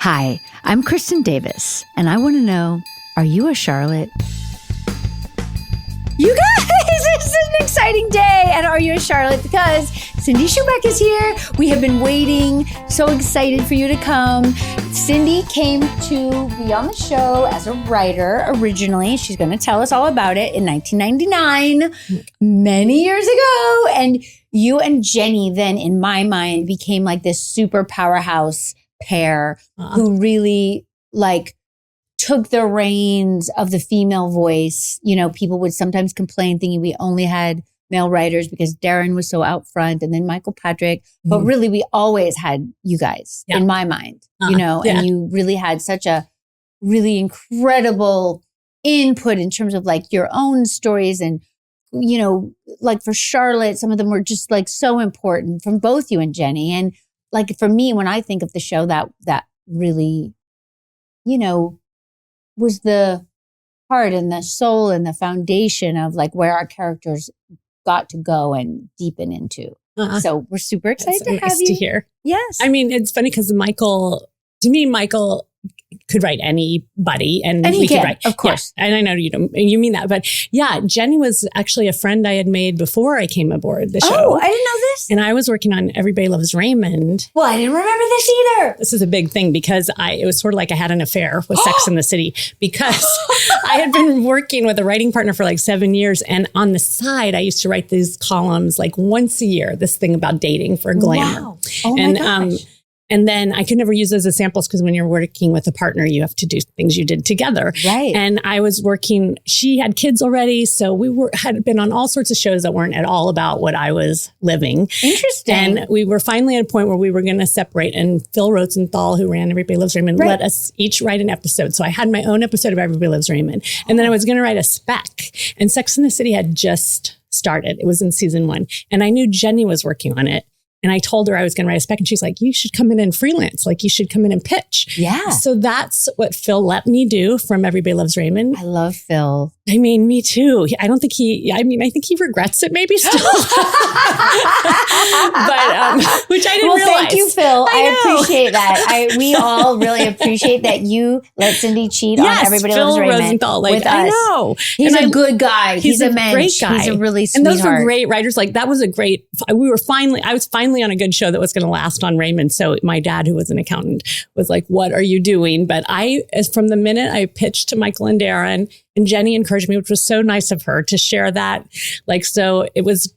Hi, I'm Kristen Davis, and I want to know, are you a Charlotte? You guys, it's an exciting day at Are You a Charlotte? Because Cindy Chupack is here. We have been waiting, so excited for you to come. Cindy came to be on the show as a writer originally. She's going to tell us all about it in 1999, many years ago. And you and Jenny then, in my mind, became like this super powerhouse pair who really took the reins of the female voice. You know, people would sometimes complain thinking we only had male writers because Darren was so out front and then Michael Patrick. But really, we always had you guys in my mind, you know, and you really had such a really incredible input in terms of like your own stories. And, you know, like for Charlotte, some of them were just like so important from both you and Jenny. And like for me, when I think of the show, that really, you know, was the heart and the soul and the foundation of like where our characters got to go and deepen into. So we're super excited to have you. To hear. Yes. I mean, it's funny because Michael could write anybody and he could can, write. Of course. Yeah. And I know you mean that, but yeah, Jenny was actually a friend I had made before I came aboard the show. Oh, I didn't know this. And I was working on Everybody Loves Raymond. Well, I didn't remember this either. This is a big thing because it was sort of like I had an affair with Sex and the City because I had been working with a writing partner for like 7 years. And on the side, I used to write these columns like once a year, this thing about dating for Glamour. Wow. Oh my gosh. And then I could never use those as samples because when you're working with a partner, you have to do things you did together. Right. And I was working, she had kids already. So had been on all sorts of shows that weren't at all about what I was living. Interesting. And we were finally at a point where we were going to separate. And Phil Rosenthal, who ran Everybody Loves Raymond, let us each write an episode. So I had my own episode of Everybody Loves Raymond. And then I was going to write a spec. And Sex and the City had just started. It was in season 1. And I knew Jenny was working on it. And I told her I was going to write a spec and she's like, you should come in and freelance. Like you should come in and pitch. Yeah. So that's what Phil let me do from Everybody Loves Raymond. I love Phil. I mean, me too. I think he regrets it maybe still. But, which I didn't realize. Thank you, Phil. I appreciate that. We all really appreciate that you let Cindy cheat on Everybody Loves Raymond Rosenthal, with us. I know. He's a good guy. He's a great guy. He's a really sweetheart. And those were great writers. Like that was I was finally on a good show that was going to last on Raymond. So my dad, who was an accountant, was like, what are you doing? But from the minute I pitched to Michael and Darren, and Jenny encouraged me, which was so nice of her to share that. Like, so it was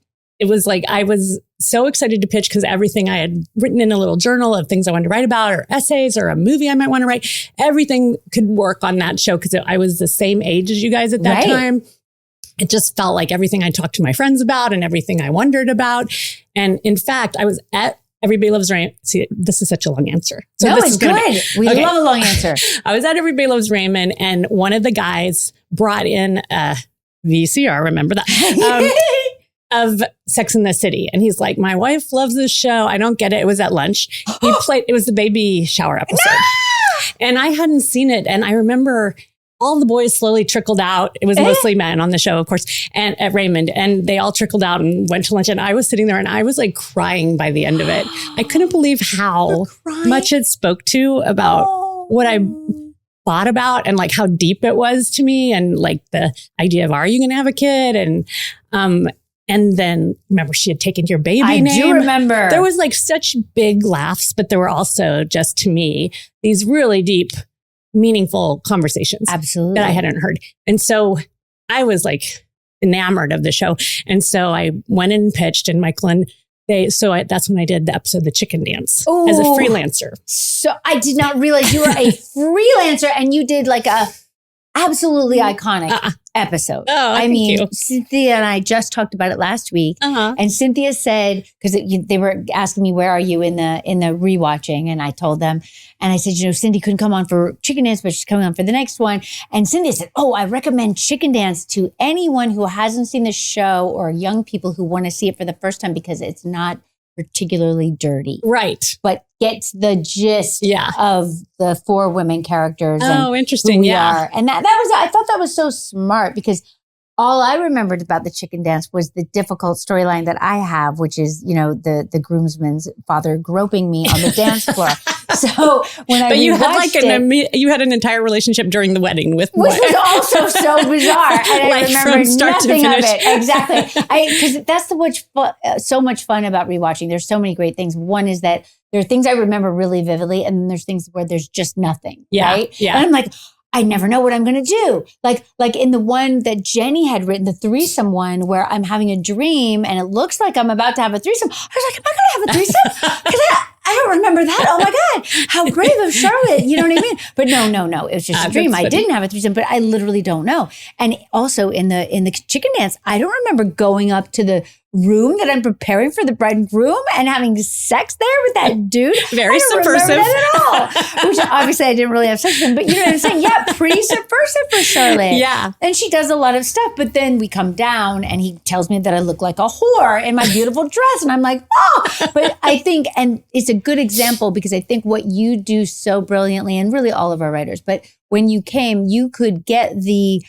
like, I was so excited to pitch because everything I had written in a little journal of things I wanted to write about or essays or a movie I might want to write, everything could work on that show because I was the same age as you guys at that time. It just felt like everything I talked to my friends about and everything I wondered about. And in fact, I was at Everybody Loves Raymond. See, this is such a long answer. So no, it's good. We love a long answer. I was at Everybody Loves Raymond and one of the guys brought in a VCR, remember that, of Sex and the City. And he's like, my wife loves this show. I don't get it. It was at lunch. It was the baby shower episode. And I hadn't seen it. And I remember all the boys slowly trickled out. It was mostly men on the show, of course, and at Raymond. And they all trickled out and went to lunch. And I was sitting there and I was like crying by the end of it. I couldn't believe how much it spoke to about what I thought about and like how deep it was to me. And like the idea of, are you going to have a kid? And then remember she had taken your baby name. I do remember. There was like such big laughs, but there were also just to me, these really deep, meaningful conversations. Absolutely. That I hadn't heard. And so I was like enamored of the show. And so I went and pitched and Michael and that's when I did the episode, The Chicken Dance, as a freelancer. So I did not realize you were a freelancer and you did like a absolutely iconic episode. Oh, I mean, you. Cynthia and I just talked about it last week, and Cynthia said, because they were asking me, where are you in the rewatching? And I told them, and I said, Cindy couldn't come on for Chicken Dance, but she's coming on for the next one. And Cynthia said, I recommend Chicken Dance to anyone who hasn't seen the show or young people who want to see it for the first time because it's not particularly dirty. Right. But gets the gist of the 4 women characters. Oh, interesting. And that was, I thought that was so smart because All I remembered about the chicken dance was the difficult storyline that I have, which is, the groomsman's father groping me on the dance floor. So when I you had an entire relationship during the wedding with which was also so bizarre, and I remember nothing of it. Exactly, because that's so much fun about rewatching. There's so many great things. One is that there are things I remember really vividly, and then there's things where there's just nothing. Yeah, right? Yeah. And I'm like, I never know what I'm going to do. Like in the one that Jenny had written, the threesome one, where I'm having a dream and it looks like I'm about to have a threesome. I was like, am I going to have a threesome? Because I don't remember that. Oh my God, how brave of Charlotte. You know what I mean? But no, it was just a dream. I didn't have a threesome, but I literally don't know. And also in the chicken dance, I don't remember going up to the room that I'm preparing for the bride and groom and having sex there with that dude. Very subversive. I don't remember that at all. Which obviously I didn't really have sex with him, but you know what I'm saying? Yeah, pretty subversive for Charlotte. Yeah. And she does a lot of stuff, but then we come down and he tells me that I look like a whore in my beautiful dress. And I'm like, oh, but I think, and it's a good example because I think what you do so brilliantly, and really all of our writers, but when you came, you could get the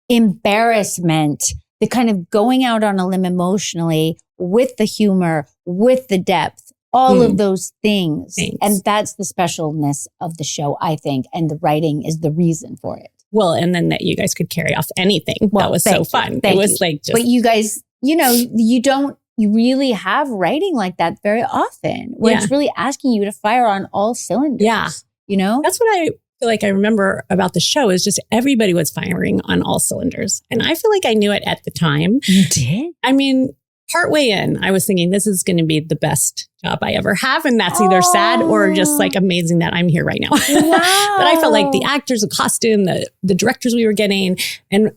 embarrassment, the kind of going out on a limb emotionally with the humor, with the depth, all of those things. Thanks. And that's the specialness of the show, I think. And the writing is the reason for it. Well, and then that you guys could carry off anything. Well, that was so fun. It was like just... But you guys, you really have writing like that very often, where it's really asking you to fire on all cylinders. Yeah. That's what I feel like I remember about the show is just everybody was firing on all cylinders. And I feel like I knew it at the time. You did? I mean, partway in, I was thinking this is going to be the best job I ever have. And that's either sad or just like amazing that I'm here right now. Wow. But I felt like the actors, the costume, the directors we were getting. And,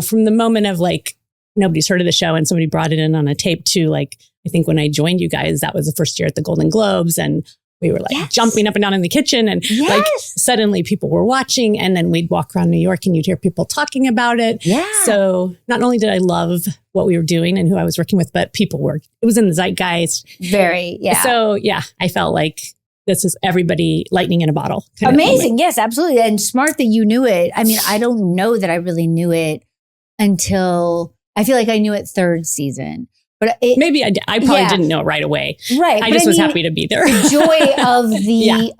from the moment of like, nobody's heard of the show and somebody brought it in on a tape to like, I think when I joined you guys, that was the first year at the Golden Globes. And we were like jumping up and down in the kitchen and like suddenly people were watching, and then we'd walk around New York and you'd hear people talking about it. Yeah. So not only did I love what we were doing and who I was working with, but it was in the zeitgeist. Very, yeah. So I felt like this is everybody lightning in a bottle. Amazing. Yes, absolutely. And smart that you knew it. I mean, I don't know that I really knew it until I feel like I knew it third season. But maybe I probably didn't know it right away. Right. I just was happy to be there. The joy of the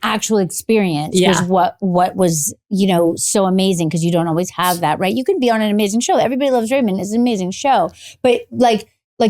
actual experience was what was, so amazing, because you don't always have that, right? You can be on an amazing show. Everybody Loves Raymond is an amazing show. But like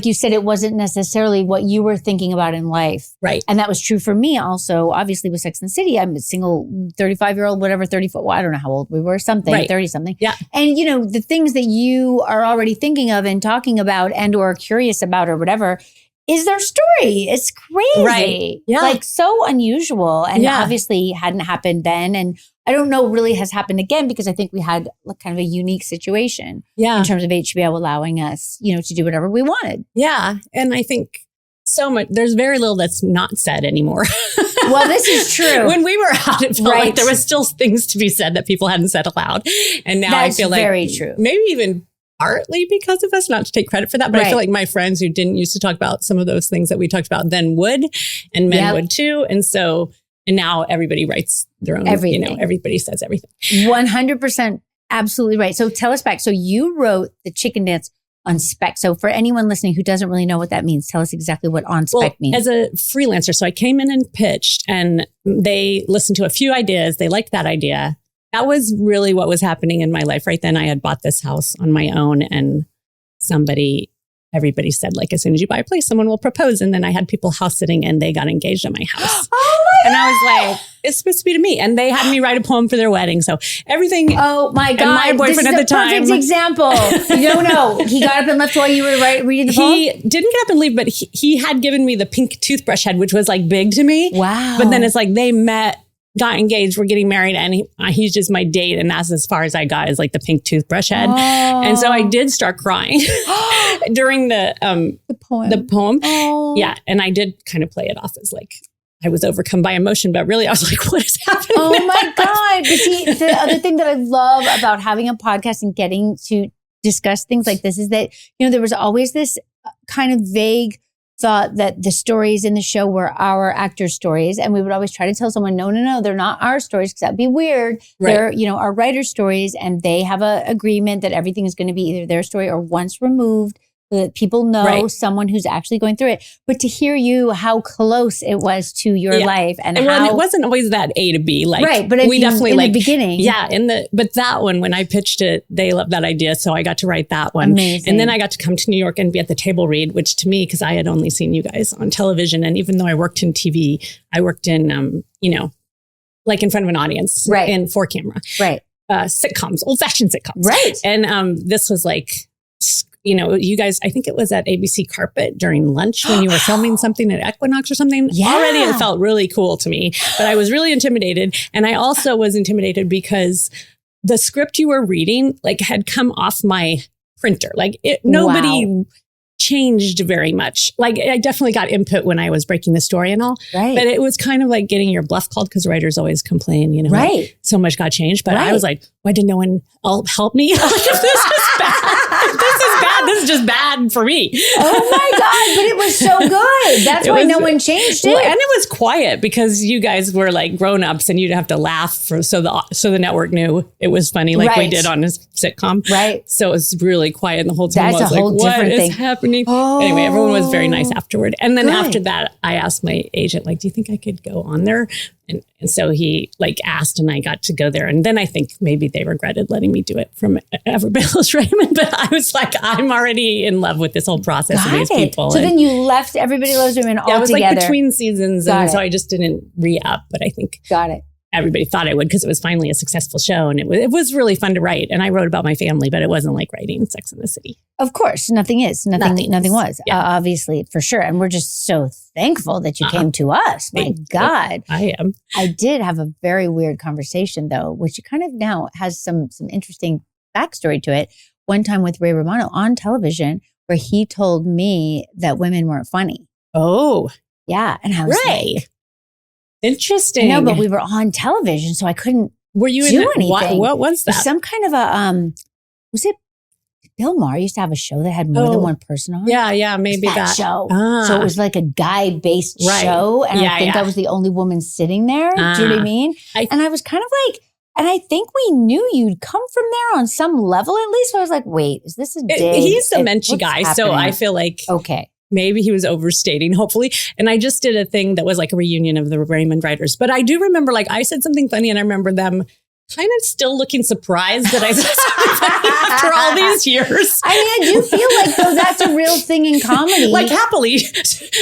you said, it wasn't necessarily what you were thinking about in life. Right. And that was true for me also, obviously with Sex and the City. I'm a single 35-year-old, whatever, 34. Well, I don't know how old we were, something, 30-something. Yeah. And, the things that you are already thinking of and talking about and or curious about or whatever is their story. It's crazy. Right. Yeah. Like so unusual, and obviously hadn't happened then. And I don't know really has happened again, because I think we had kind of a unique situation in terms of HBO allowing us, to do whatever we wanted. Yeah. And I think so much, there's very little that's not said anymore. Well, this is true. When we were out, it felt like there was still things to be said that people hadn't said aloud. And now I feel like very true. Maybe even partly because of us, not to take credit for that, but I feel like my friends who didn't used to talk about some of those things that we talked about then would, and men would too. And now everybody writes their own, everything. Everybody says everything. 100% absolutely right. So tell us back. So you wrote the chicken dance on spec. So for anyone listening who doesn't really know what that means, tell us exactly what on spec means. As a freelancer, so I came in and pitched, and they listened to a few ideas. They liked that idea. That was really what was happening in my life right then. I had bought this house on my own, and everybody said, like, as soon as you buy a place, someone will propose. And then I had people house sitting, and they got engaged at my house. And I was like, it's supposed to be to me. And they had me write a poem for their wedding. So everything. Oh my God. And my boyfriend at the time. Perfect example. You don't know. He got up and left while you were reading the poem? He didn't get up and leave, but he had given me the pink toothbrush head, which was like big to me. Wow. But then it's like they met, got engaged, we're getting married, and he's just my date. And that's as far as I got, is like the pink toothbrush head. Oh. And so I did start crying during the poem. Oh. Yeah. And I did kind of play it off as like, I was overcome by emotion, but really I was like, what is happening? Oh my God. But see, the other thing that I love about having a podcast and getting to discuss things like this is that, there was always this kind of vague thought that the stories in the show were our actors' stories. And we would always try to tell someone, no, they're not our stories, because that'd be weird. Right. They're, our writers' stories, and they have a agreement that everything is going to be either their story or once removed, that people know someone who's actually going through it. But to hear how close it was to your life and how it wasn't always that A to B. Like, right, but we definitely in the beginning. Yeah, but that one, when I pitched it, they loved that idea. So I got to write that one. Amazing. And then I got to come to New York and be at the table read, which to me, because I had only seen you guys on television. And even though I worked in TV, I worked in, like in front of an audience, right, in 4-camera. Right. Sitcoms, old-fashioned sitcoms. Right. And this was like, you guys, I think it was at ABC Carpet during lunch when you were filming something at Equinox or something. Yeah. Already it felt really cool to me, but I was really intimidated. And I also was intimidated because the script you were reading had come off my printer. Nobody changed very much. I definitely got input when I was breaking the story and all, right, but it was kind of like getting your bluff called, because writers always complain, right, so much got changed. But I was like, why did no one help me? If this is bad. This is just bad for me. Oh my God. But it was so good. That's why no one changed it. Well, and it was quiet because you guys were like grown-ups and you'd have to laugh so the network knew it was funny, like we did on a sitcom. Right. So it was really quiet, and the whole time I was like, what is happening? Oh, anyway, everyone was very nice afterward. And then after that, I asked my agent, do you think I could go on there? And so he asked, and I got to go there. And then I think maybe they regretted letting me do it from Everybody Loves Raymond. But I was like, I'm already in love with this whole process of these people. So then you left Everybody Loves Raymond altogether. It was like between seasons. And so I just didn't re-up. But I think everybody thought I would, because it was finally a successful show. And it was really fun to write. And I wrote about my family, but it wasn't like writing Sex and the City. Of course. Nothing was, obviously, for sure. And we're just so thankful that you came to us. My God. I am. I did have a very weird conversation, though, which kind of now has some interesting backstory to it. One time with Ray Romano on television, where he told me that women weren't funny. Oh. Yeah. And I was like, interesting. No, but we were on television, so I couldn't do anything. What was that? Some kind of a, was it Bill Maher used to have a show that had more than one person on? Yeah, maybe that show. So it was like a guy-based show, and I think I was the only woman sitting there. Do you know what I mean? And I was kind of like, and I think we knew you'd come from there on some level at least. So I was like, wait, is this a dig? He's the Menchie guy, so I feel like maybe he was overstating, hopefully. And I just did a thing that was like a reunion of the Raymond writers. But I do remember, I said something funny, and I remember them kind of still looking surprised that I said something funny after all these years. I mean, I do feel like, though, that's a real thing in comedy. Happily.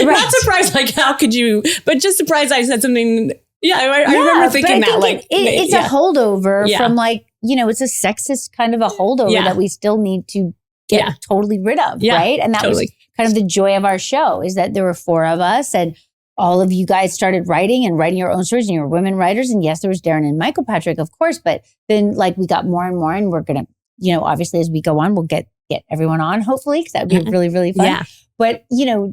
Not surprised, how could you? But just surprised I said something. Yeah, I remember thinking that. It's a holdover from it's a sexist kind of a holdover that we still need to get totally rid of, right? And that was kind of the joy of our show, is that there were 4 of us, and all of you guys started writing your own stories, and you were women writers. And yes, there was Darren and Michael Patrick, of course, but then we got more and more, and we're going to, obviously as we go on, we'll get everyone on, hopefully, because that would be really, really fun. Yeah. But,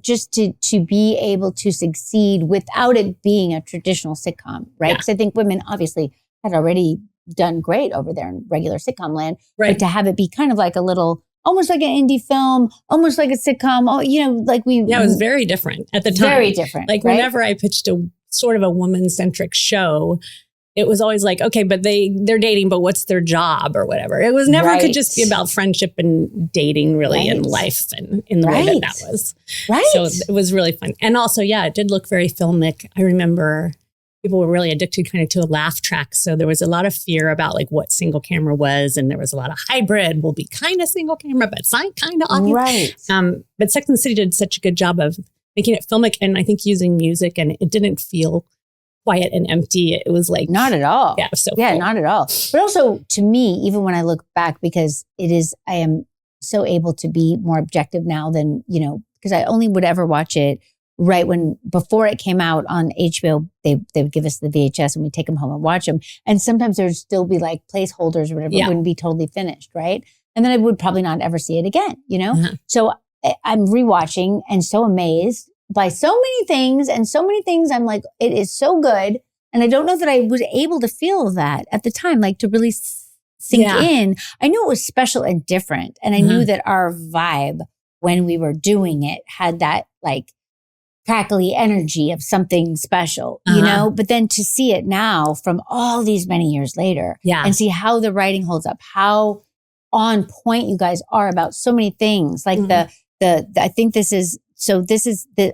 just to be able to succeed without it being a traditional sitcom, right? Because I think women obviously had already done great over there in regular sitcom land, but to have it be kind of like a little, almost like an indie film, almost like a sitcom. It was very different at the time. Very different. Whenever I pitched a sort of a woman-centric show, it was always like, okay, but they're dating, but what's their job or whatever? It was never could just be about friendship and dating, really, and life, and in the way that was. Right. So it was really fun. And also, it did look very filmic. I remember people were really addicted kind of to a laugh track. So there was a lot of fear about what single camera was. And there was a lot of hybrid, will be kind of single camera, but kind of audience. Right. But Sex and the City did such a good job of making it filmic, and I think using music, and it didn't feel quiet and empty. It was not at all. Yeah, it was so cool. Not at all. But also, to me, even when I look back, because I am so able to be more objective now than, because I only would ever watch it right before it came out on HBO. They would give us the VHS, and we'd take them home and watch them. And sometimes there'd still be placeholders or whatever. It wouldn't be totally finished, right? And then I would probably not ever see it again, Uh-huh. So I'm rewatching and so amazed by so many things, and so many things I'm like, it is so good. And I don't know that I was able to feel that at the time, to really sink in. I knew it was special and different. And I knew that our vibe when we were doing it had that crackly energy of something special, you know, but then to see it now from all these many years later and see how the writing holds up, how on point you guys are about so many things. Like I think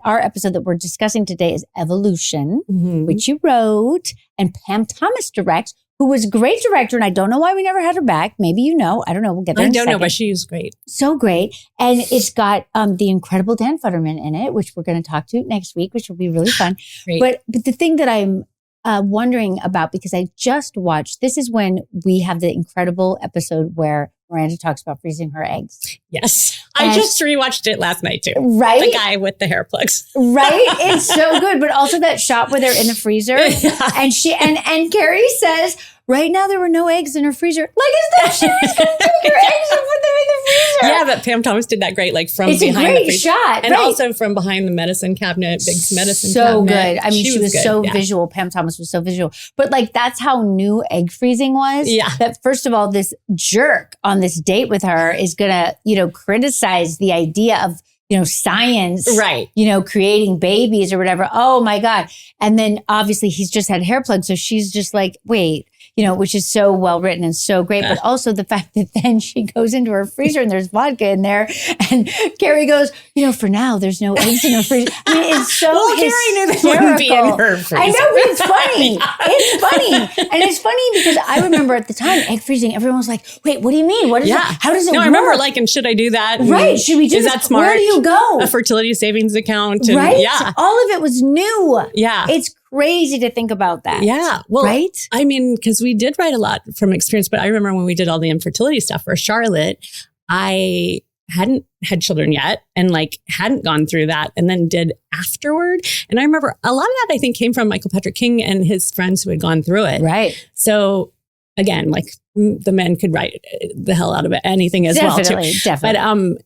our episode that we're discussing today is Evolution, which you wrote, and Pam Thomas directs, who was a great director. And I don't know why we never had her back. Maybe you know. I don't know. We'll get there in a second. I don't know, but she was great. So great. And it's got the incredible Dan Futterman in it, which we're going to talk to next week, which will be really fun. But the thing that I'm wondering about, because I just watched, this is when we have the incredible episode where Miranda talks about freezing her eggs. Yes. I just rewatched it last night too. Right? The guy with the hair plugs. Right? It's so good. But also that shot where they're in the freezer and Carrie says, right now there were no eggs in her freezer. Like, is that she was going to take her eggs and put them in the freezer? Yeah, but Pam Thomas did that great, like from it's behind a great the freezer. shot. And also from behind the medicine cabinet, big medicine so cabinet. Good. I mean, she was good. so visual. Pam Thomas was so visual. But like, that's how new egg freezing was. Yeah. That first of all, this jerk on this date with her is going to, criticize the idea of, science, right? Creating babies or whatever. Oh my God. And then obviously he's just had hair plugs. So she's just like, wait, which is so well written and so great. But also the fact that then she goes into her freezer and there's vodka in there. And Carrie goes, for now, there's no eggs in her freezer. I mean, it's so Carrie knew they wouldn't be in her freezer. I know, but it's funny. It's funny. And it's funny because I remember at the time, egg freezing, everyone was like, wait, what do you mean? What is that? How does it work? I remember and should I do that? Right. Should we do this? Is that smart? Where do you go? A fertility savings account. And, right? Yeah. All of it was new. Yeah. It's crazy to think about that. Yeah. Well, right? I mean, because we did write a lot from experience, but I remember when we did all the infertility stuff for Charlotte, I hadn't had children yet and hadn't gone through that and then did afterward. And I remember a lot of that I think came from Michael Patrick King and his friends who had gone through it. Right. So again, the men could write the hell out of it, anything as well. Too. Definitely. But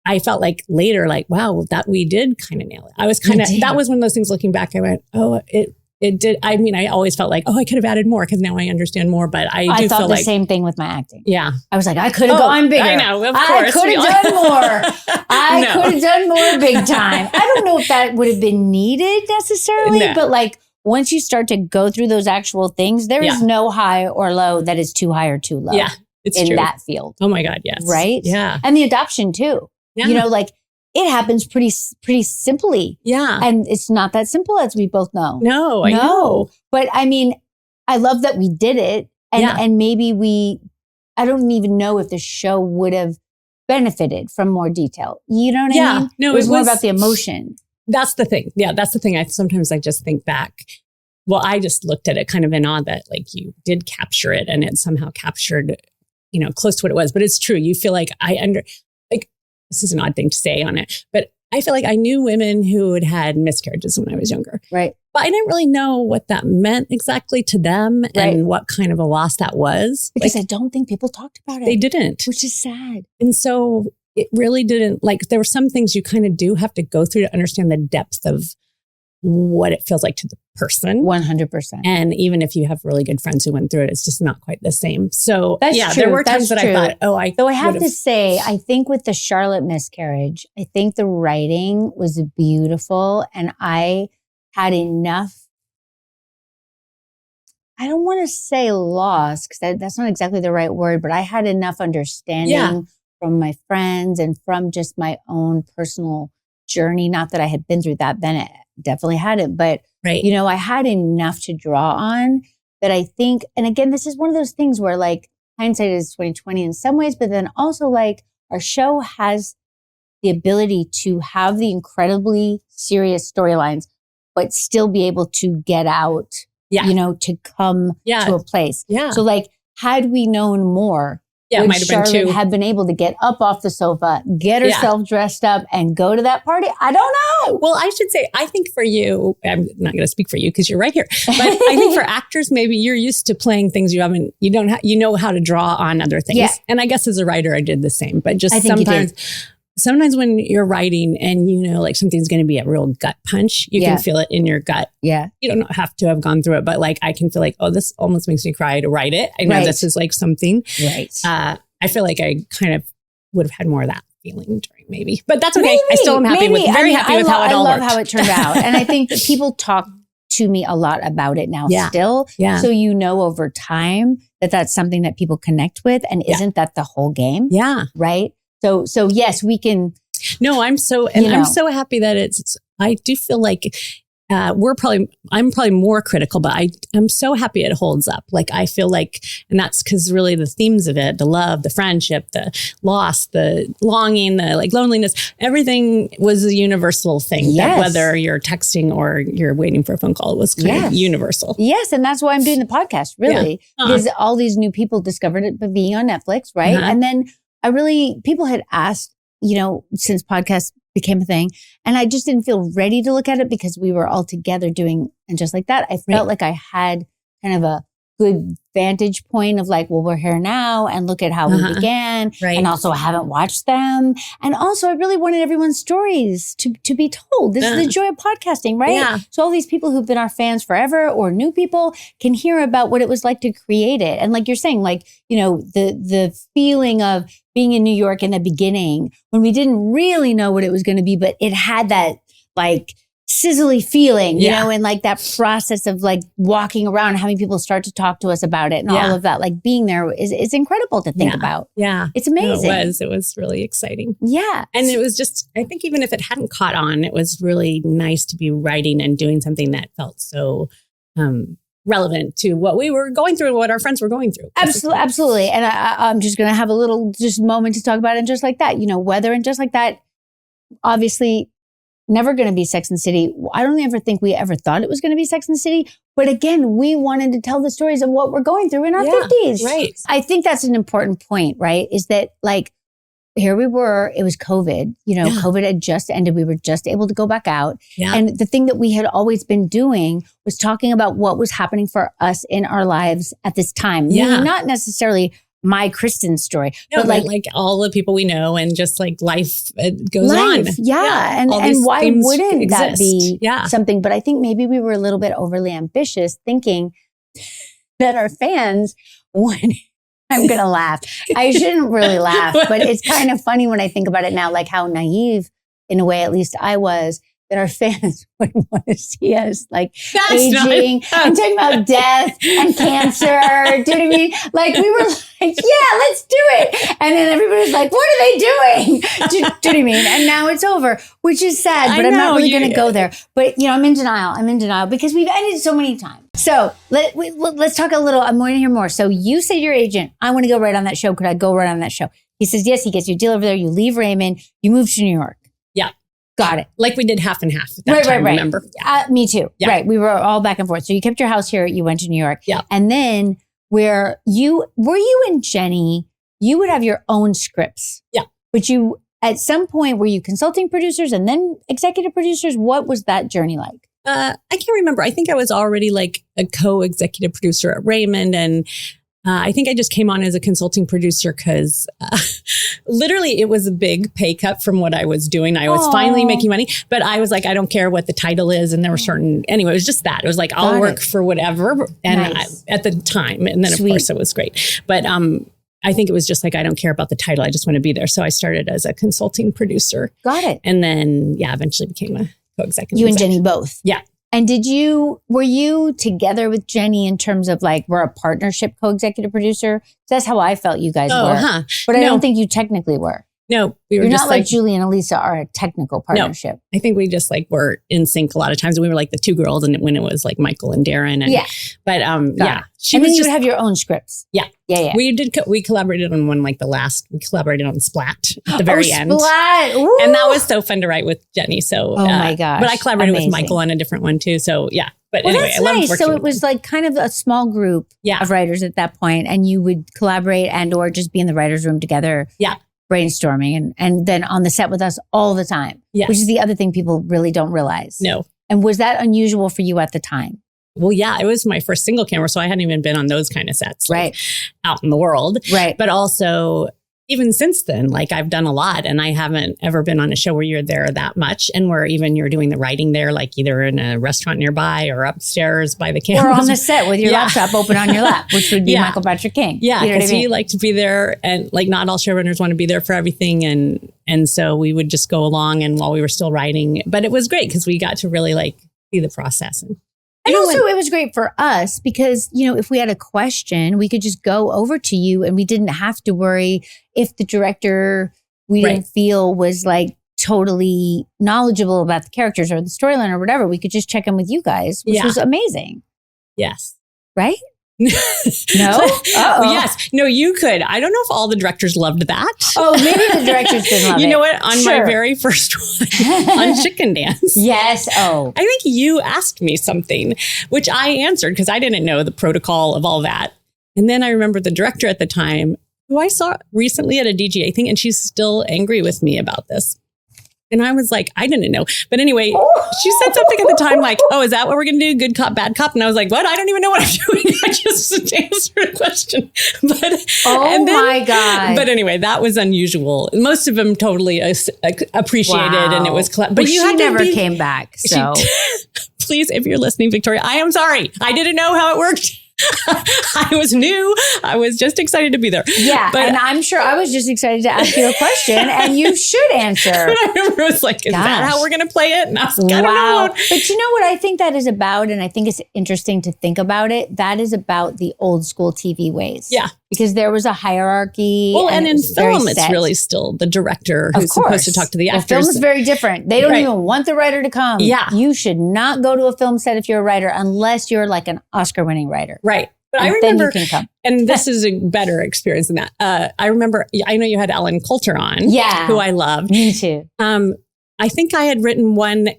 I felt later, wow, that we did kind of nail it. I was that was one of those things looking back, I went, oh, it did. I mean, I always felt I could have added more because now I understand more, but I thought the same thing with my acting. Yeah. I was like, I could have gone bigger. I know, of course. I could have done more. I could have done more big time. I don't know if that would have been needed necessarily, but once you start to go through those actual things, there is no high or low that is too high or too low. Yeah, it's in true. that field. Oh my God, yes. Right? Yeah. And the adoption too. Yeah. It happens pretty simply. Yeah. And it's not that simple, as we both know. No, I know. But I mean, I love that we did it. And maybe I don't even know if the show would have benefited from more detail. You know what I mean? No, it was more about the emotion. That's the thing. Yeah, that's the thing. Sometimes I just think back. Well, I just looked at it kind of in awe that you did capture it and it somehow captured, close to what it was. But it's true. You feel this is an odd thing to say on it, but I feel I knew women who had miscarriages when I was younger. Right. But I didn't really know what that meant exactly to them and what kind of a loss that was. Because I don't think people talked about it. They didn't. Which is sad. And so it really didn't, there were some things you kind of do have to go through to understand the depth of what it feels like to the person. 100%. And even if you have really good friends who went through it, it's just not quite the same. So that's true. There were times that I thought, though I have to say, I think with the Charlotte miscarriage, I think the writing was beautiful and I had enough, I don't want to say loss because that's not exactly the right word, but I had enough understanding from my friends and from just my own personal journey. Not that I had been through that then. It definitely hadn't, but I had enough to draw on that I think, and again, this is one of those things where hindsight is 20/20 in some ways, but then also our show has the ability to have the incredibly serious storylines, but still be able to get out, to come to a place. Yeah. So had we known more, it might have Charlotte been had been able to get up off the sofa, get herself dressed up and go to that party? I don't know. Well, I should say, I think for you, I'm not going to speak for you because you're right here, but I think for actors, maybe you're used to playing things you know how to draw on other things. Yeah. And I guess as a writer, I did the same, but just sometimes when you're writing and something's going to be a real gut punch, you can feel it in your gut. Yeah. You don't have to have gone through it, but I can feel this almost makes me cry to write it. I know this is something. Right. I feel I kind of would have had more of that feeling during maybe. But that's okay. I still am happy with happy with how it all worked. I love how it turned out. And I think that people talk to me a lot about it now still. Yeah. So over time that that's something that people connect with, and isn't that the whole game? Yeah. Right? So yes, we can. No, I'm so happy that I do feel like I'm probably more critical, but I'm so happy it holds up. Like I feel like, and that's because really the themes of it, the love, the friendship, the loss, the longing, the like loneliness, everything was a universal thing. That whether you're texting or you're waiting for a phone call, it was kind of universal. Yes. And that's why I'm doing the podcast, really, because all these new people discovered it by being on Netflix. Right. And then people had asked, since podcasts became a thing, and I just didn't feel ready to look at it because we were all together doing, and just like that, I felt like I had kind of a good vantage point of like, well, we're here now and look at how we began. Right. And also I haven't watched them. And also I really wanted everyone's stories to be told. This is the joy of podcasting, right? Yeah. So all these people who've been our fans forever or new people can hear about what it was like to create it. And like you're saying, like, the feeling of being in New York in the beginning when we didn't really know what it was going to be, but it had that like sizzly feeling, you know, and like that process of like walking around and having people start to talk to us about it and all of that, like being there is incredible to think about. Yeah. It's amazing. No, it was really exciting. Yeah. And it was just, I think even if it hadn't caught on, it was really nice to be writing and doing something that felt so relevant to what we were going through and what our friends were going through. Absolutely. And I'm just going to have a little moment to talk about it. And just like that, weather and just like that, obviously never going to be Sex and the City. I don't ever think we ever thought it was going to be Sex and the City. But again, we wanted to tell the stories of what we're going through in our 50s. Right. I think that's an important point, right? Is that like, here we were, it was COVID, COVID had just ended. We were just able to go back out. Yeah. And the thing that we had always been doing was talking about what was happening for us in our lives at this time. Yeah. Meaning not necessarily my Kristen story, but like all the people we know and just like life goes on. Yeah. And why wouldn't that be something? But I think maybe we were a little bit overly ambitious thinking that our fans would... I'm going to laugh. I shouldn't really laugh, but it's kind of funny when I think about it now, like how naive, in a way, at least I was, that our fans would want to see us like aging and talking about death and cancer. Do you know what I mean? Like we were like, yeah, let's do it. And then everybody was like, what are they doing? Do you know what I mean? And now it's over, which is sad, but I'm not really going to go there. But I'm in denial. I'm in denial because we've ended so many times. So let's talk a little. I'm wanting to hear more. So you said your agent, I want to go right on that show. Could I go right on that show? He says, yes, he gets you a deal over there. You leave Raymond. You move to New York. Yeah. Got it. Like we did half and half at that time, remember? Me too. Yeah. Right. We were all back and forth. So you kept your house here. You went to New York. Yeah. And then were you and Jenny, you would have your own scripts. Yeah. But at some point, were you consulting producers and then executive producers? What was that journey like? I can't remember. I think I was already like a co-executive producer at Raymond. And I think I just came on as a consulting producer because literally it was a big pay cut from what I was doing. I was finally making money, but I was like, I don't care what the title is. And there were anyway, it was just that. It was like, I'll work for whatever. And at the time, and then of course it was great. But I think it was just like, I don't care about the title. I just want to be there. So I started as a consulting producer. Got it. And then, eventually became a co-executive. You and Jenny both? Yeah. And were you together with Jenny in terms of like, we're a partnership co-executive producer? That's how I felt you guys were. Huh. But I don't think you technically were. No, we were You're just not like Julie and Elisa are a technical partnership. No, I think we just like were in sync a lot of times. We were like the two girls, and when it was like Michael and Darren, and but she was. You would have your own scripts. Yeah. We did. We collaborated on one like we collaborated on Splat at the very end. Splat, ooh. And that was so fun to write with Jenny. So my gosh, but I collaborated with Michael on a different one too. So yeah. But anyway, that's nice. So it was like kind of a small group of writers at that point, and you would collaborate and or just be in the writers' room together. Yeah. Brainstorming and then on the set with us all the time, which is the other thing people really don't realize. No. And was that unusual for you at the time? Well, yeah, it was my first single camera, so I hadn't even been on those kind of sets, like, out in the world. Right. But also, even since then, like I've done a lot, and I haven't ever been on a show where you're there that much, and where even you're doing the writing there, like either in a restaurant nearby or upstairs by the camera, or on the set with your laptop open on your lap, which would be Michael Patrick King. Yeah, because he liked to be there, and like not all showrunners want to be there for everything, and And so we would just go along and while we were still writing, but it was great because we got to really like see the process. And also it was great for us because, if we had a question, we could just go over to you and we didn't have to worry if the director we didn't feel was like totally knowledgeable about the characters or the storyline or whatever. We could just check in with you guys, which was amazing. Yes. Right? No? Uh-oh. Yes. No, you could. I don't know if all the directors loved that. Oh, maybe the directors didn't love it. You know what? On my very first one, on Chicken Dance. Yes. Oh. I think you asked me something, which I answered because I didn't know the protocol of all that. And then I remember the director at the time, who I saw recently at a DGA thing, and she's still angry with me about this. And I was like, I didn't know. But anyway, she said something at the time like, oh, is that what we're going to do? Good cop, bad cop? And I was like, what? I don't even know what I'm doing. I just answered a question. My God. But anyway, that was unusual. Most of them totally appreciated and it was but she never came back. So please, if you're listening, Victoria, I am sorry. I didn't know how it worked. I was new. I was just excited to be there. Yeah. But, and I'm sure I was just excited to ask you a question and you should answer. But I remember it was like, is that how we're going to play it? And I was like, I don't know. But you know what I think that is about? And I think it's interesting to think about it. That is about the old school TV ways. Yeah. Because there was a hierarchy. Well, and in film, it's really still the director who's supposed to talk to the actors. The film is very different. They don't even want the writer to come. Yeah. You should not go to a film set if you're a writer unless you're like an Oscar-winning writer. Right. But I remember, and this is a better experience than that. I remember, I know you had Ellen Coulter on, who I loved. Me too. I think I had written one.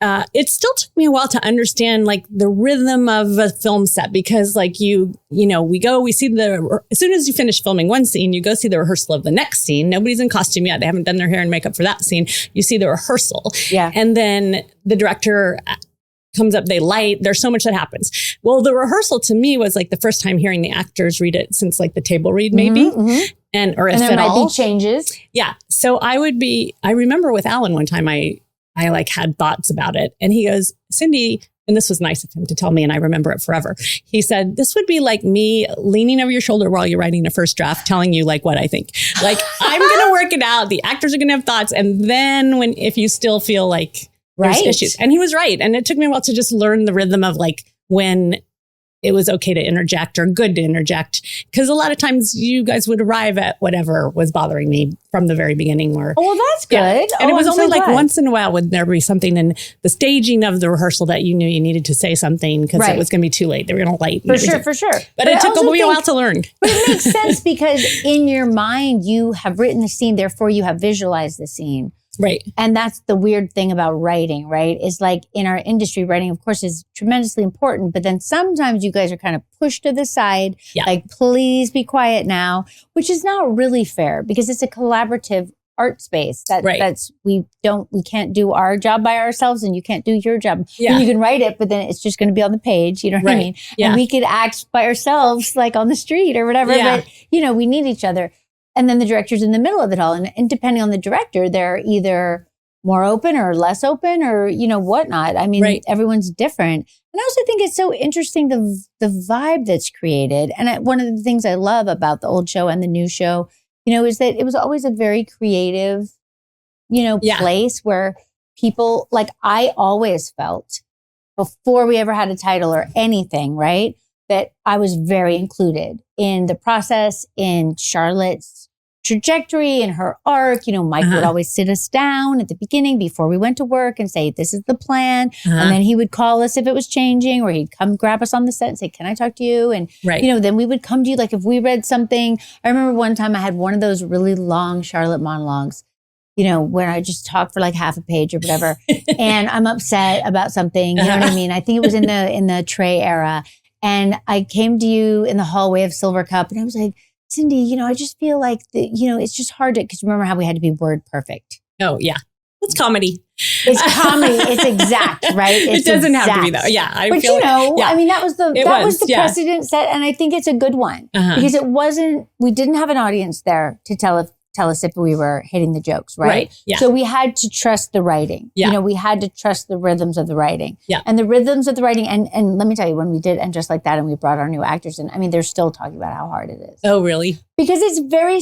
It still took me a while to understand like the rhythm of a film set because like we see as soon as you finish filming one scene, you go see the rehearsal of the next scene. Nobody's in costume yet. They haven't done their hair and makeup for that scene. You see the rehearsal. Yeah. And then the director comes up, they light. There's so much that happens. Well, the rehearsal to me was like the first time hearing the actors read it since like the table read maybe. And if there at might all. Be changes. Yeah. So I remember with Alan one time, I like had thoughts about it and he goes, Cindy, and this was nice of him to tell me and I remember it forever. He said, this would be like me leaning over your shoulder while you're writing a first draft, telling you like what I think. Like I'm going to work it out. The actors are going to have thoughts. And then if you still feel like there's issues. And he was right. And it took me a while to just learn the rhythm of like when it was okay to interject or good to interject. Because a lot of times you guys would arrive at whatever was bothering me from the very beginning. Or, well, that's good. Yeah. And it was only like once in a while would there be something in the staging of the rehearsal that you knew you needed to say something because it was going to be too late. They were going to light. For sure. But it took a while to learn. But it makes sense because in your mind, you have written the scene. Therefore, you have visualized the scene. Right. And that's the weird thing about writing, right? Is like in our industry, writing, of course, is tremendously important. But then sometimes you guys are kind of pushed to the side, like, please be quiet now, which is not really fair because it's a collaborative art space. We can't do our job by ourselves and you can't do your job. Yeah. And you can write it, but then it's just going to be on the page. You know what I mean? Yeah. And we could act by ourselves, like on the street or whatever. Yeah. But, we need each other. And then the director's in the middle of it all. And depending on the director, they're either more open or less open or, whatnot. I mean, everyone's different. And I also think it's so interesting, the vibe that's created. And one of the things I love about the old show and the new show, is that it was always a very creative, place where people, like I always felt before we ever had a title or anything, right? That I was very included in the process, in Charlotte's trajectory and her arc. Mike would always sit us down at the beginning before we went to work and say, this is the plan. And then he would call us if it was changing, or he'd come grab us on the set and say, can I talk to you? And, then we would come to you. Like if we read something, I remember one time I had one of those really long Charlotte monologues, where I just talk for like half a page or whatever. And I'm upset about something. You know what I mean? I think it was in the Trey era. And I came to you in the hallway of Silver Cup and I was like, Cindy, I just feel like, it's just hard to, because remember how we had to be word perfect. Oh, yeah. It's comedy. It's comedy. It's exact, right? It doesn't have to be though. Yeah. I mean, that was the precedent set. And I think it's a good one because we didn't have an audience there to tell us if we were hitting the jokes, right? Yeah. So we had to trust the writing. Yeah. We had to trust the rhythms of the writing. Yeah. And the rhythms of the writing, and let me tell you, when we did And Just Like That and we brought our new actors in, I mean, they're still talking about how hard it is. Oh, really? Because it's very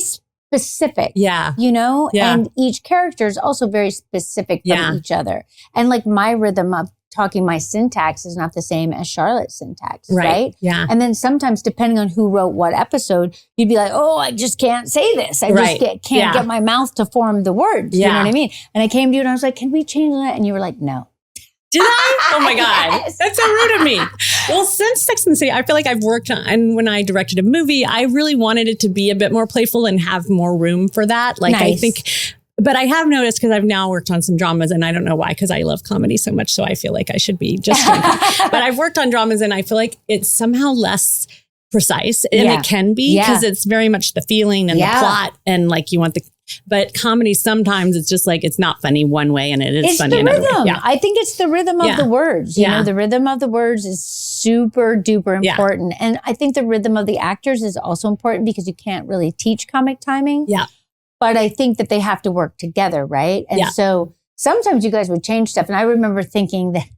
specific. Yeah. You know? Yeah. And each character is also very specific from each other. And like my rhythm of talking, my syntax is not the same as Charlotte's syntax, right? Yeah. And then sometimes, depending on who wrote what episode, you'd be like, oh, I just can't say this. I just can't get my mouth to form the words. You know what I mean? And I came to you and I was like, can we change that? And you were like, no. Did I? Oh my God. Yes. That's so rude of me. Well, since Sex and the City, I feel like I've worked on, and when I directed a movie, I really wanted it to be a bit more playful and have more room for that. Like, I think, but I have noticed, because I've now worked on some dramas, and I don't know why, because I love comedy so much. So I feel like I should be just but I've worked on dramas, and I feel like it's somehow less precise, and it can be, because it's very much the feeling and the plot, and like you want the, but comedy, sometimes it's just like, it's not funny one way and it is funny another way. Yeah. I think it's the rhythm of the words. You know, the rhythm of the words is super duper important. And I think the rhythm of the actors is also important, because you can't really teach comic timing. Yeah. But I think that they have to work together, right? And so sometimes you guys would change stuff. And I remember thinking that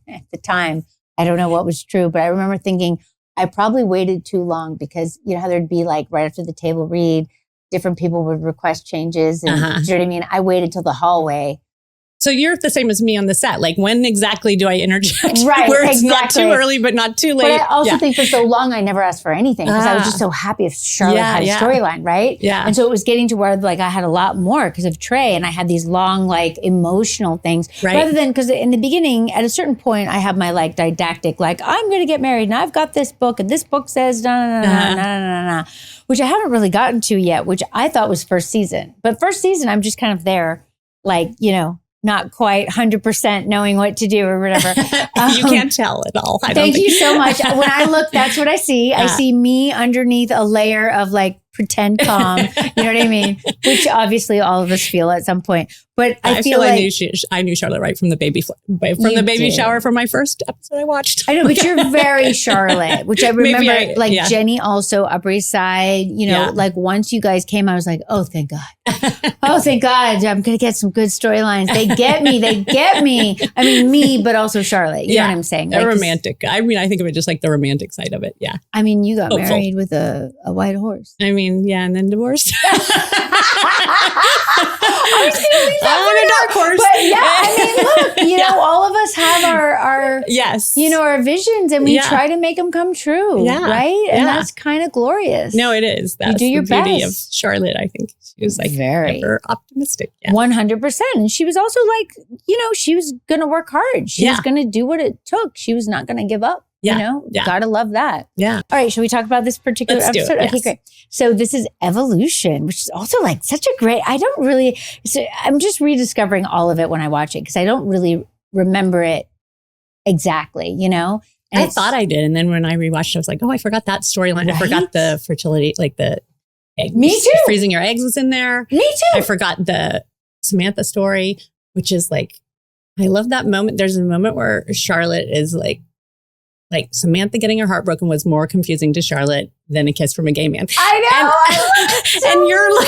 at the time, I don't know what was true, but I remember thinking I probably waited too long, because you know how there'd be like right after the table read, different people would request changes. And do you know what I mean? I waited till the hallway. So you're the same as me on the set. Like, when exactly do I interject? Right, where it's not too early, but not too late. But I also think for so long, I never asked for anything, because I was just so happy if Charlotte had a storyline, right? Yeah. And so it was getting to where like I had a lot more because of Trey, and I had these long, like emotional things, rather than, because in the beginning, at a certain point, I have my like didactic, like, I'm going to get married and I've got this book and this book says na, which I haven't really gotten to yet, which I thought was first season. But first season, I'm just kind of there, like, you know, not quite 100% knowing what to do or whatever. You can't tell at all. Thank you so much. When I look, that's what I see. I see me underneath a layer of like pretend calm. You know what I mean? Which obviously all of us feel at some point. But I feel like I knew Charlotte right from the baby shower from my first episode I watched. I know, but you're very Charlotte, which I remember. Jenny also, Upper East Side. You know, like once you guys came, I was like, oh, thank God. Oh, thank God. I'm going to get some good storylines. They get me. They get me. I mean, me, but also Charlotte. You know what I'm saying? Like, romantic. I mean, I think of it just like the romantic side of it. Yeah. I mean, you got married with a white horse. I mean, and then divorced. I was going to leave that on a dark horse. But yeah, I mean, look, you know, all of us have our you know, our visions, and we try to make them come true, right? And that's kind of glorious. No, it is. That's you do your the beauty best. of Charlotte, I think. She was like very ever optimistic. 100%. And she was also like, you know, she was going to work hard. She was going to do what it took. She was not going to give up. You know, gotta love that. Yeah. All right. Should we talk about this particular episode? Okay, great. So this is Evolution, which is also like such a great, I'm just rediscovering all of it when I watch it, because I don't really remember it exactly, you know? And I thought I did. And then when I rewatched it, I was like, oh, I forgot that storyline. I forgot the fertility, like the egg. Me too. Freezing your eggs was in there. Me too. I forgot the Samantha story, which is like, I love that moment. There's a moment where Charlotte is like Samantha getting her heart broken was more confusing to Charlotte than a kiss from a gay man. I know. And you're like,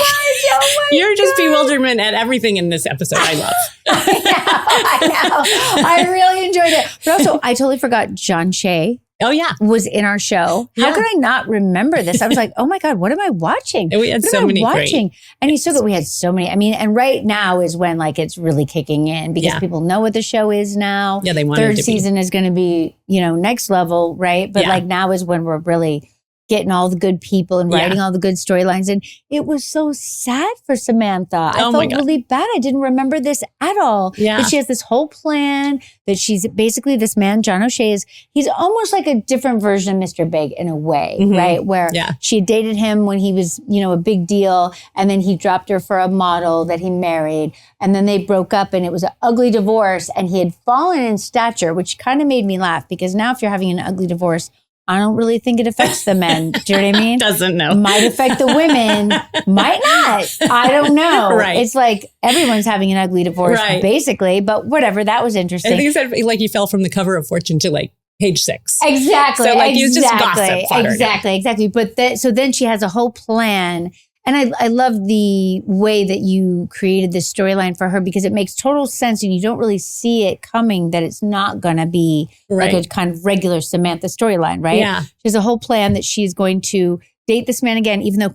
you're just bewilderment at everything in this episode. I love. I know. I really enjoyed it. But also, I totally forgot John Shea. Oh, yeah. Was in our show. How could I not remember this? I was like, oh my God, what am I watching? And we had so many watching. And he's so good. We had so many. I mean, and right now is when like it's really kicking in, because people know what the show is now. Yeah, they want Third season is going to be, you know, next level, right? But like now is when we're really getting all the good people and writing all the good storylines. And it was so sad for Samantha. I felt really bad. I didn't remember this at all. Yeah. That she has this whole plan, that she's basically this man, John O'Shea, he's almost like a different version of Mr. Big in a way, right? Where she dated him when he was, you know, a big deal. And then he dropped her for a model that he married. And then they broke up, and it was an ugly divorce. And he had fallen in stature, which kind of made me laugh, because now if you're having an ugly divorce, I don't really think it affects the men. Do you know what I mean? Doesn't know. Might affect the women. Might not. I don't know. Right. It's like everyone's having an ugly divorce, basically. But whatever. That was interesting. I think he said like he fell from the cover of Fortune to like page 6. Exactly. So like he was just gossip. Exactly. But so then she has a whole plan. And I love the way that you created this storyline for her, because it makes total sense, and you don't really see it coming, that it's not going to be like a kind of regular Samantha storyline, right? Yeah. She has a whole plan that she's going to date this man again, even though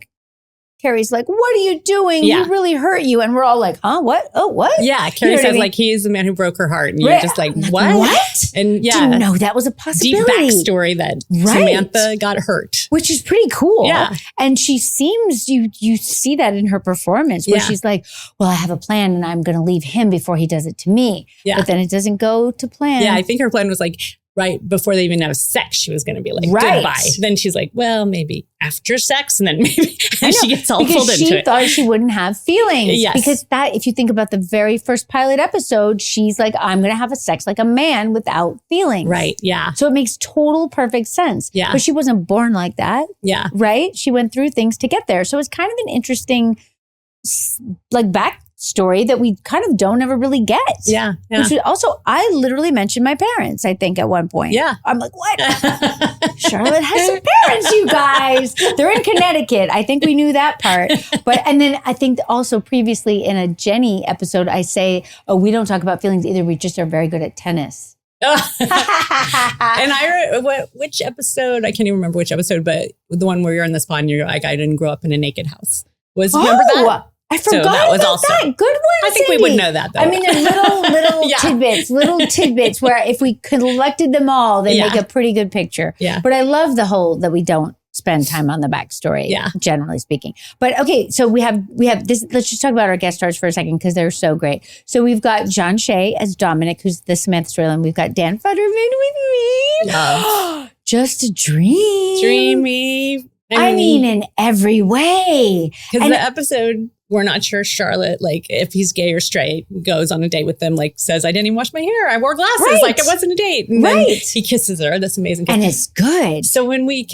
Carrie's like, what are you doing? Yeah. He really hurt you. And we're all like, huh? What? Oh, what? Yeah. Carrie says like, he is the man who broke her heart. And you're just like, what? What? And Didn't know that was a possibility. Deep backstory that Samantha got hurt. Which is pretty cool. Yeah. And she seems, you see that in her performance where she's like, well, I have a plan and I'm going to leave him before he does it to me. Yeah. But then it doesn't go to plan. Yeah. I think her plan was like, right before they even have sex, she was going to be like, goodbye. Then she's like, well, maybe after sex. And then maybe she gets all pulled into it. Because she thought she wouldn't have feelings. Yes. Because that, if you think about the very first pilot episode, she's like, I'm going to have a sex like a man without feelings. Right. Yeah. So it makes total perfect sense. Yeah. But she wasn't born like that. Yeah. Right? She went through things to get there. So it's kind of an interesting like backstory that we kind of don't ever really get. Yeah. Which is also, I literally mentioned my parents, I think, at one point. Yeah. I'm like, what? Charlotte has some parents, you guys. They're in Connecticut. I think we knew that part. But, and then I think also previously in a Jenny episode, I say, oh, we don't talk about feelings either. We just are very good at tennis. And which episode? I can't even remember which episode, but the one where you're in the spot and you're like, I didn't grow up in a naked house. Remember that? I forgot about that. Good one, I think Cindy. we would know that, though. I mean, there's little tidbits where if we collected them all, they make a pretty good picture. Yeah. But I love the whole that we don't spend time on the backstory, generally speaking. But okay, so we have this. Let's just talk about our guest stars for a second because they're so great. So we've got John Shea as Dominic, who's the Samantha storyline. We've got Dan Futterman with me. Just a dream. Dreamy. I mean, in every way. Because the episode, we're not sure Charlotte, like, if he's gay or straight, goes on a date with them, like, says, I didn't even wash my hair. I wore glasses. Like, it wasn't a date. And then he kisses her. That's amazing. And it's good. So when we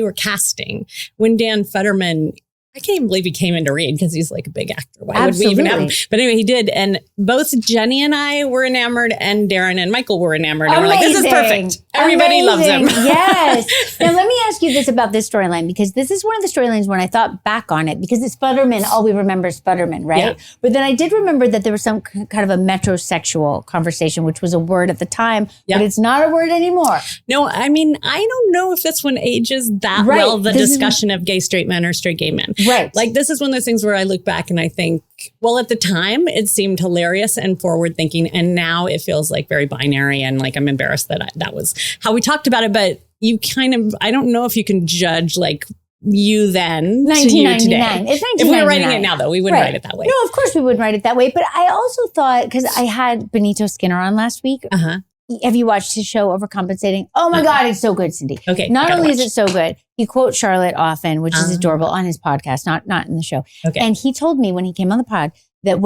were casting, when Dan Futterman, I can't even believe he came in to read because he's like a big actor. Why would we even have him? But anyway, he did. And both Jenny and I were enamored and Darren and Michael were enamored. And we're like, this is perfect. Everybody loves him. Yes. Now, let me ask you this about this storyline, because this is one of the storylines when I thought back on it, because it's Futterman. All we remember is Futterman, right? Yeah. But then I did remember that there was some kind of a metrosexual conversation, which was a word at the time, but it's not a word anymore. No, I mean, I don't know if this one ages that well, the discussion of gay straight men or straight gay men. Right. Like, this is one of those things where I look back and I think, well, at the time it seemed hilarious and forward thinking. And now it feels like very binary. And like, I'm embarrassed that that was how we talked about it. But you kind of, I don't know if you can judge like you then to you today. It's 1999. If we were writing it now, though, we wouldn't write it that way. No, of course we wouldn't write it that way. But I also thought, because I had Benito Skinner on last week. Have you watched his show Overcompensating? Oh my God, it's so good, Cindy. Okay. Not only is it so good, he quotes Charlotte often, which is adorable, on his podcast, not in the show. Okay. And he told me when he came on the pod that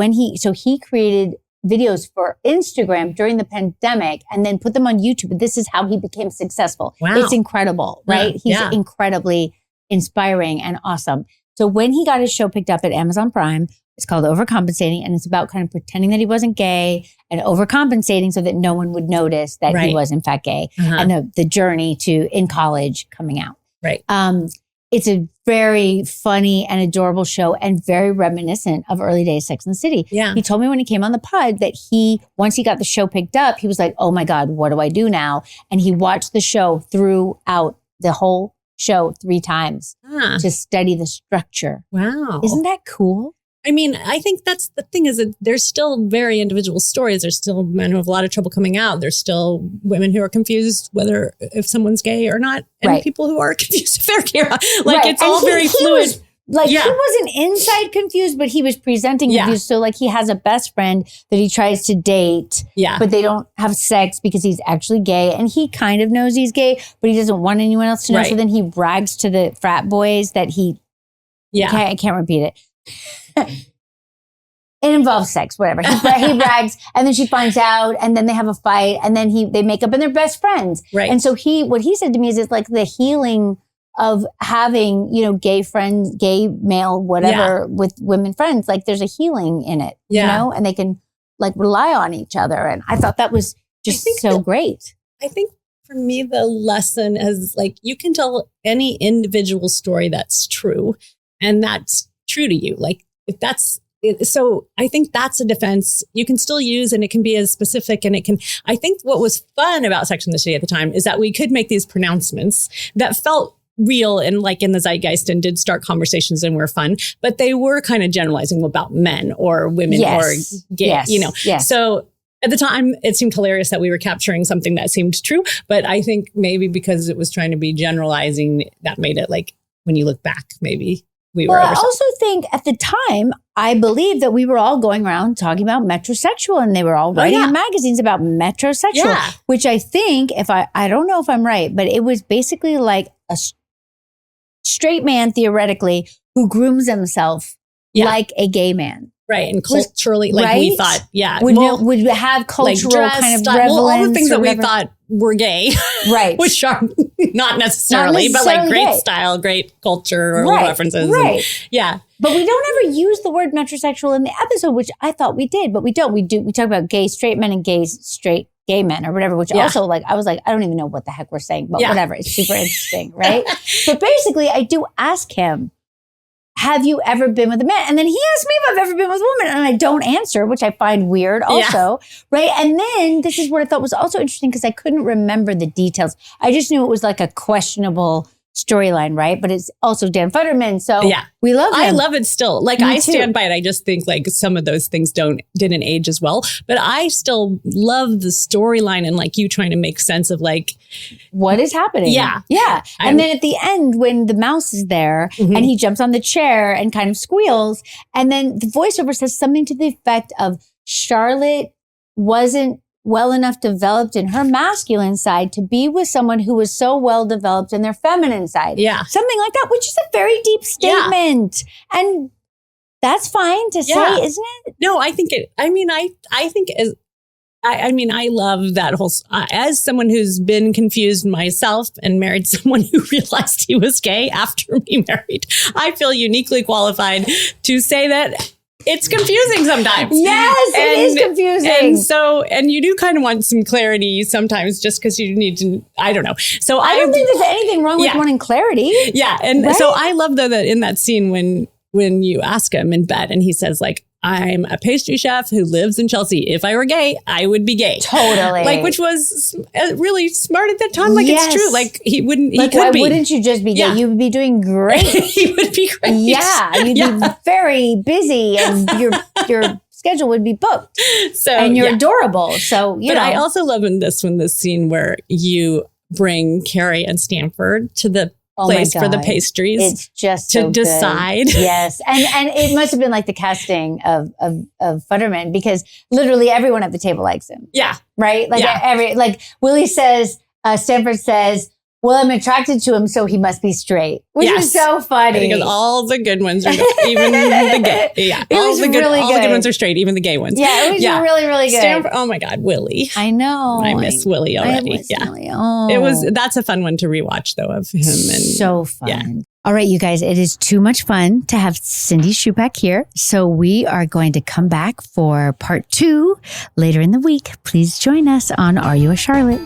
he created videos for Instagram during the pandemic and then put them on YouTube. This is how he became successful. Wow. It's incredible, right? He's incredibly inspiring and awesome. So when he got his show picked up at Amazon Prime, it's called Overcompensating, and it's about kind of pretending that he wasn't gay and overcompensating so that no one would notice that he was in fact gay, and the journey to in college coming out. Right. It's a very funny and adorable show and very reminiscent of early days Sex and the City. Yeah. He told me when he came on the pod that once he got the show picked up, he was like, oh my God, what do I do now? And he watched the show throughout the whole show 3 times to study the structure. Wow. Isn't that cool? I mean, I think that's the thing is that there's still very individual stories. There's still men who have a lot of trouble coming out. There's still women who are confused if someone's gay or not. And people who are confused if they're gay. Like it's all very fluid. He wasn't inside confused, but he was presenting confused. So like he has a best friend that he tries to date, but they don't have sex because he's actually gay. And he kind of knows he's gay, but he doesn't want anyone else to know. So then he brags to the frat boys that I can't repeat it. It involves sex, whatever. He brags, and then she finds out, and then they have a fight, and then they make up and they're best friends. Right. And so what he said to me is it's like the healing of having, gay friends, gay male, whatever, with women friends. Like there's a healing in it, you know, and they can like rely on each other. And I thought that was just so great. I think for me, the lesson is like, you can tell any individual story that's true, and that's true to you. Like if so I think that's a defense you can still use, and it can be as specific, and I think what was fun about Sex and the City at the time is that we could make these pronouncements that felt real and like in the zeitgeist and did start conversations and were fun, but they were kind of generalizing about men or women or gay, Yes. So at the time, it seemed hilarious that we were capturing something that seemed true. But I think maybe because it was trying to be generalizing, that made it like, when you look back, maybe we were. Well, I also think at the time, I believe that we were all going around talking about metrosexual, and they were all writing in magazines about metrosexual, which I think, if I don't know if I'm right, but it was basically like a straight man, theoretically, who grooms himself like a gay man. Right. And culturally, like we thought, would have cultural like kind of style, relevance. All the things that we thought were gay. Right. Which are not necessarily, but like great gay. Style, great culture references. Right. And, But we don't ever use the word metrosexual in the episode, which I thought we did, but we don't. We talk about gay straight men and gay straight gay men or whatever, which also like, I was like, I don't even know what the heck we're saying, but whatever. It's super interesting. Right. But basically I do ask him, have you ever been with a man? And then he asked me if I've ever been with a woman, and I don't answer, which I find weird also. Right. And then this is what I thought was also interesting, because I couldn't remember the details. I just knew it was like a questionable storyline, right? But it's also Dan Futterman. So we love him. I love it still. Like I stand by it. I just think like some of those things didn't age as well. But I still love the storyline and like you trying to make sense of like what is happening. Yeah. And then at the end, when the mouse is there and he jumps on the chair and kind of squeals, and then the voiceover says something to the effect of Charlotte wasn't well enough developed in her masculine side to be with someone who was so well developed in their feminine side. Yeah. Something like that, which is a very deep statement. Yeah. And that's fine to say, isn't it? No, I think it, I think as, I love that whole, as someone who's been confused myself and married someone who realized he was gay after we married, I feel uniquely qualified to say that it's confusing sometimes. Yes, it is confusing. And you do kind of want some clarity sometimes just because you need to, I don't know. So I don't think there's anything wrong with wanting clarity. Yeah. And so I love though that in that scene when you ask him in bed and he says like, I'm a pastry chef who lives in Chelsea. If I were gay, I would be gay. Totally. Like, which was really smart at that time. Like, it's true. Like, he wouldn't, he could be. Wouldn't you just be gay? You would be doing great. He would be great. Yeah. You'd be very busy and your schedule would be booked. So, and you're adorable. So, you know. I also love in this scene where you bring Carrie and Stanford to the place for the pastries. It's just to decide. Good. Yes. And it must have been like the casting of Futterman, because literally everyone at the table likes him. Yeah. Right? Like Willie says, Stanford says, well, I'm attracted to him, so he must be straight. Which is so funny. Because all the good ones are even the gay. Yeah. All the good ones are straight, even the gay ones. Yeah, it was really, really good. Stanford, oh my God, Willie. I know. I miss Willie already. Willie. Oh. That's a fun one to rewatch though of him. And so fun. Yeah. All right, you guys, it is too much fun to have Cindy Chupack here. So we are going to come back for part 2 later in the week. Please join us on Are You a Charlotte?